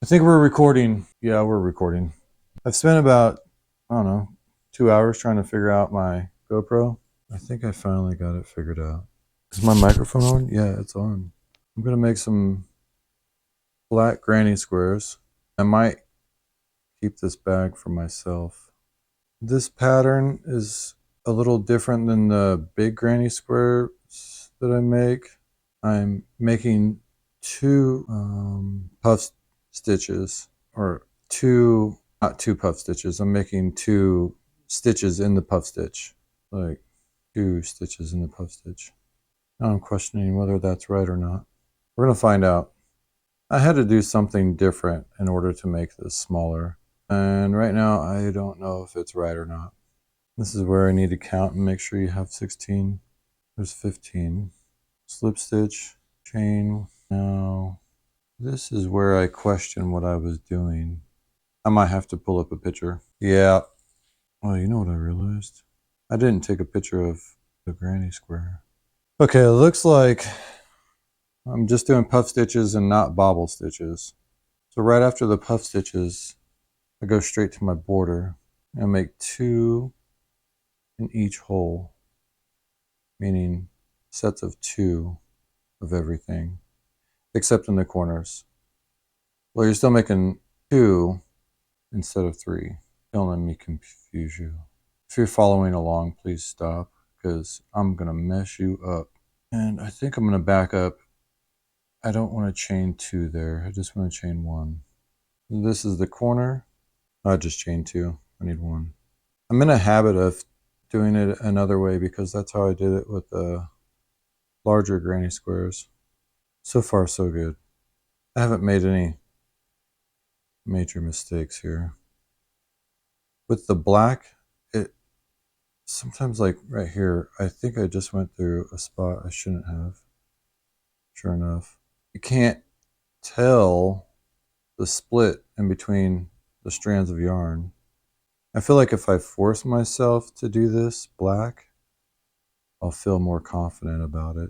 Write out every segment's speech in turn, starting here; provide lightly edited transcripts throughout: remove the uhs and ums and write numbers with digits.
I think we're recording. Yeah, we're recording. I've spent about, I don't know, 2 hours trying to figure out my GoPro. I think I finally got it figured out. Is my microphone on? Yeah, it's on. I'm going to make some flat granny squares. I might keep this bag for myself. This pattern is a little different than the big granny squares that I make. I'm making two puff stitches, or two, not two puff stitches. I'm making two stitches in the puff stitch, like two stitches in the puff stitch. Now I'm questioning whether that's right or not. We're going to find out. I had to do something different in order to make this smaller. And right now I don't know if it's right or not. This is where I need to count and make sure you have 16. There's 15. Slip stitch, chain. Now, this is where I question what I was doing. I might have to pull up a picture. Yeah. Oh, you know what I realized? I didn't take a picture of the granny square. Okay, it looks like I'm just doing puff stitches and not bobble stitches. So right after the puff stitches, I go straight to my border and make two in each hole, meaning sets of two of everything, except in the corners. Well, you're still making two instead of three. Don't let me confuse you. If you're following along, please stop, because I'm going to mess you up. And I think I'm going to back up. I don't want to chain two there. I just want to chain one. This is the corner. I just chain two. I need one. I'm in a habit of doing it another way because that's how I did it with the larger granny squares. So far, so good. I haven't made any major mistakes here. With the black, it sometimes, like right here, I think I just went through a spot I shouldn't have. Sure enough, you can't tell the split in between the strands of yarn. I feel like if I force myself to do this black, I'll feel more confident about it.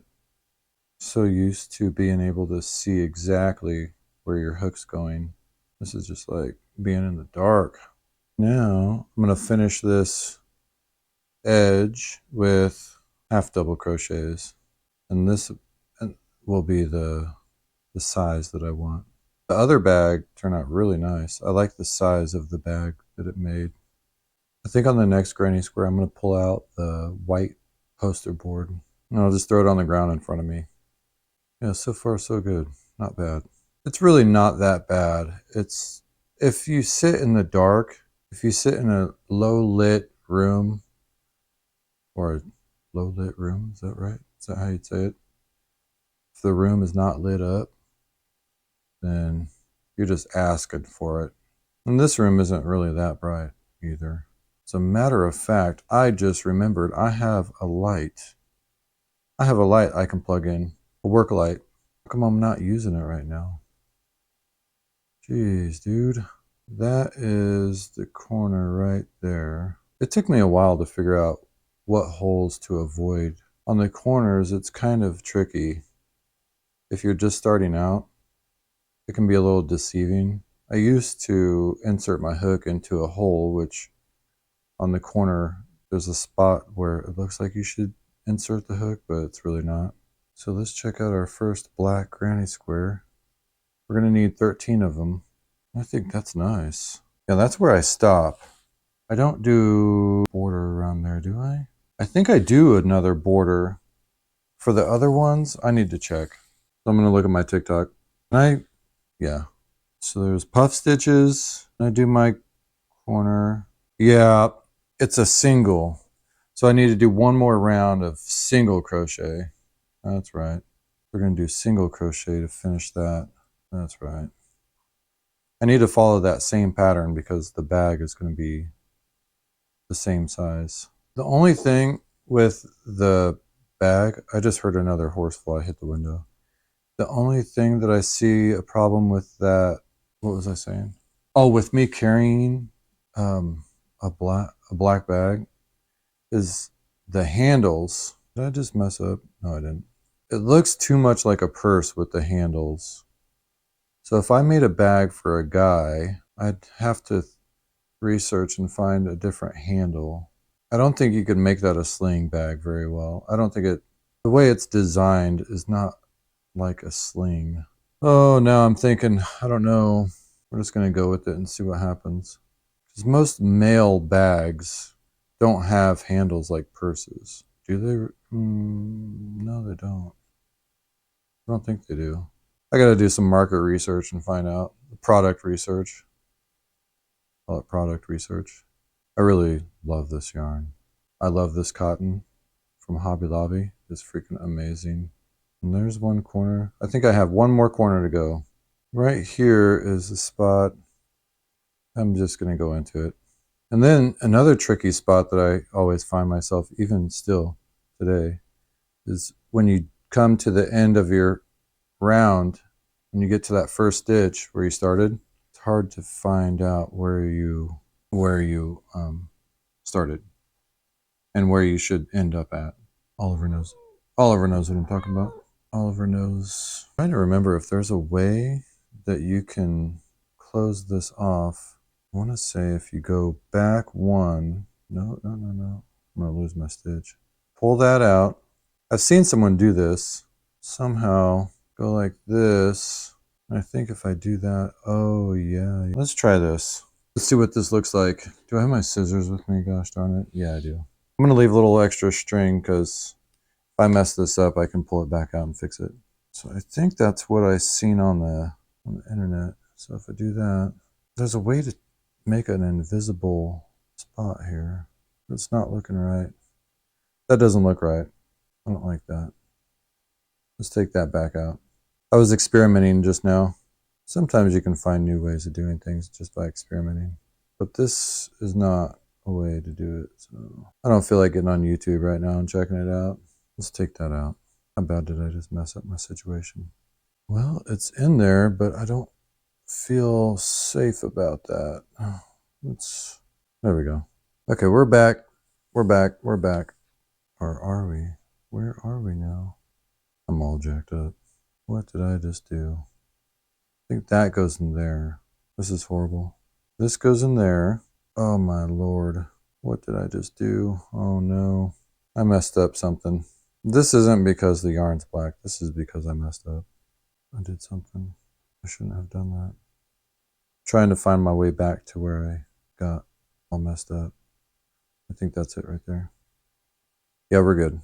So used to being able to see exactly where your hook's going. This is just like being in the dark. Now I'm going to finish this edge with half double crochets, and this will be the size that I want. The other bag turned out really nice. I like the size of the bag that it made. I think on the next granny square I'm going to pull out the white poster board and I'll just throw it on the ground in front of me. Yeah, so far so good. Not bad. It's really not that bad. It's, if you sit in the dark, if you sit in a low lit room, or a low lit room, is that right? Is that how you'd say it? If the room is not lit up, then you're just asking for it. And this room isn't really that bright either. As a matter of fact, I just remembered I have a light. I have a light I can plug in, a work light. How come I'm not using it right now? Jeez, dude. That is the corner right there. It took me a while to figure out what holes to avoid. On the corners, it's kind of tricky. If you're just starting out, it can be a little deceiving. I used to insert my hook into a hole, which on the corner, there's a spot where it looks like you should insert the hook, but it's really not. So let's check out our first black granny square. We're going to need 13 of them. I think that's nice. Yeah, that's where I stop. I don't do border around there, do I? I think I do another border. For the other ones, I need to check. So I'm going to look at my TikTok. Yeah. So there's puff stitches. I do my corner. Yeah, it's a single. So I need to do one more round of single crochet. That's right. We're going to do single crochet to finish that. That's right. I need to follow that same pattern because the bag is going to be the same size. The only thing with the bag, I just heard another horsefly hit the window. The only thing that I see a problem with that, what was I saying? Oh, with me carrying a black bag is the handles. Did I just mess up? No, I didn't. It looks too much like a purse with the handles. So if I made a bag for a guy, I'd have to research and find a different handle. I don't think you could make that a sling bag very well. I don't think it, the way it's designed is not like a sling. Oh, now I'm thinking, I don't know. We're just going to go with it and see what happens. Because most male bags don't have handles like purses. Do they? No, they don't. I don't think they do. I got to do some market research and find out. Product research. Call it product research. I really love this yarn. I love this cotton from Hobby Lobby. It's freaking amazing. And there's one corner. I think I have one more corner to go. Right here is the spot. I'm just going to go into it. And then another tricky spot that I always find myself, even still today, is when you come to the end of your round, when you get to that first stitch where you started, it's hard to find out where you started and where you should end up at. Oliver knows. Oliver knows what I'm talking about. Oliver knows. I'm trying to remember if there's a way that you can close this off. I want to say if you go back one. No. I'm going to lose my stitch. Pull that out. I've seen someone do this. Somehow go like this. I think if I do that, oh yeah. Let's try this. Let's see what this looks like. Do I have my scissors with me? Gosh darn it. Yeah, I do. I'm going to leave a little extra string because if I mess this up, I can pull it back out and fix it. So I think that's what I've seen on the internet. So if I do that, there's a way to make an invisible spot here. It's not looking right. That doesn't look right. I don't like that. Let's take that back out. I was experimenting just now. Sometimes you can find new ways of doing things just by experimenting. But this is not a way to do it. So I don't feel like getting on YouTube right now and checking it out. Let's take that out. How bad did I just mess up my situation? Well, it's in there, but I don't feel safe about that. There we go. Okay, we're back. We're back. Or are we? Where are we now? I'm all jacked up. What did I just do? I think that goes in there. This is horrible. This goes in there. Oh my lord. What did I just do? Oh no. I messed up something. This isn't because the yarn's black. This is because I messed up. I did something. I shouldn't have done that. Trying to find my way back to where I got all messed up. I think that's it right there. Yeah, we're good.